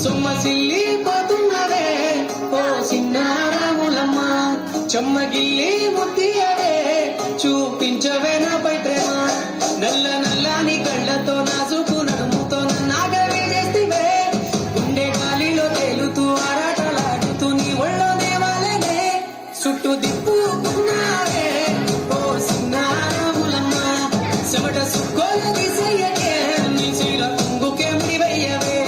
సొమ్మసిల్లి పోతున్నవే ఓ సిన్నారాములమ్మ, చెమ్మగిల్లి ముత్తియవే చూపించవే నాపై ప్రేమ. నల్ల నల్లని కళ్ళతో నాసుకు నడుముతో నన్నాగవే చేస్తివే, గుండె గాలిలో తేలుతూ ఆరాటలాడుతూ నీ ఒళ్ళో దేవాలనే చుట్టూ దిప్పుకున్నావే ఓ సిన్నారాములమ్మ. చెమట సుక్కోల తీసేయకే నీ చీర కుంగుకే ముడివయ్యవే.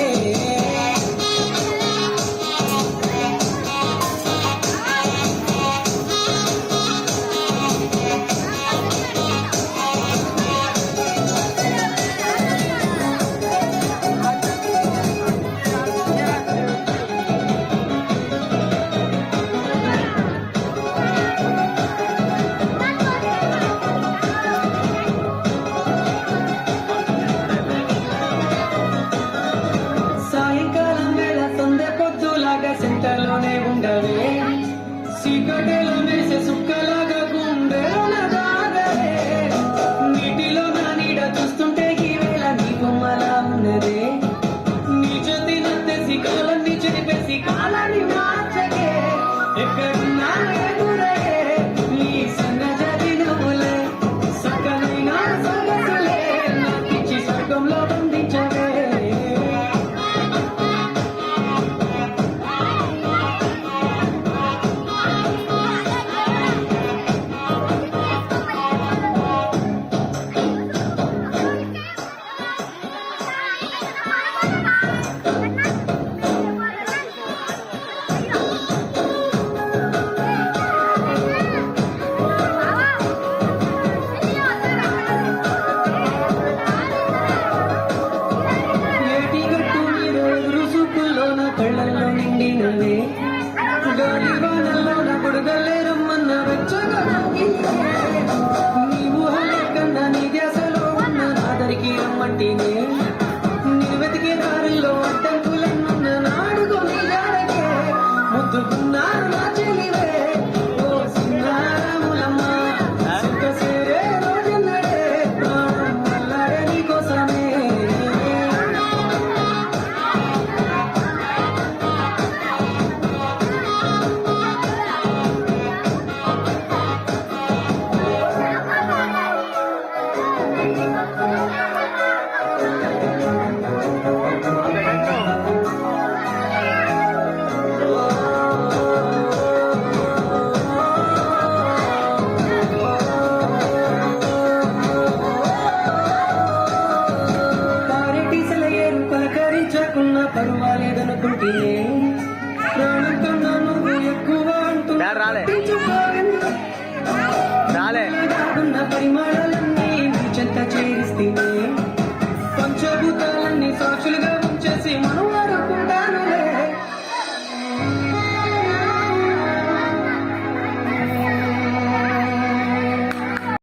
సెంటర్లోనే ఉండవే, సీకటిలో మెరిసే సుక్కలాగా గుండెలోన దాగవే. నీటిలో నా నీడ చూస్తుంటే ఈ వేళ నీ బొమ్మలా ఉన్నదే. నీ చేతి నత్తేసి కాలాన్ని చెరిపేసి కాలాన్ని మార్చగే, ఎక్కడున్నా ఎదురగే నీ సన్నజాతి నవ్వులే. సకలైన సొగసులే నాకిచ్చి స్వర్గంలో బంధించవే. కళ్ళల్లో నిండినవే, గాలి వానల్లో నా కొడుగలే రమ్మన్న వెచ్చగా నీ ఊహలే కన్నా నీ ధ్యాసలో ఉన్న నాదరికి రమ్మంటేనే. నీ వెతికే దారిలో అడ్డంకులన్నున్న నాడుకొని జారకే ముద్దుకున్నారు నా చెలివే ఓ సిన్నారాములమ్మ. సుఖసేరే రోజున్నడే ప్రాణం మల్లాడే నీ కోసమే. పర్వాలేదనుకుంటే ప్రాణం కన్నా నువ్వు ఎక్కువ అంటూ పరిమాణాలన్నీ చెంత చేరిస్తే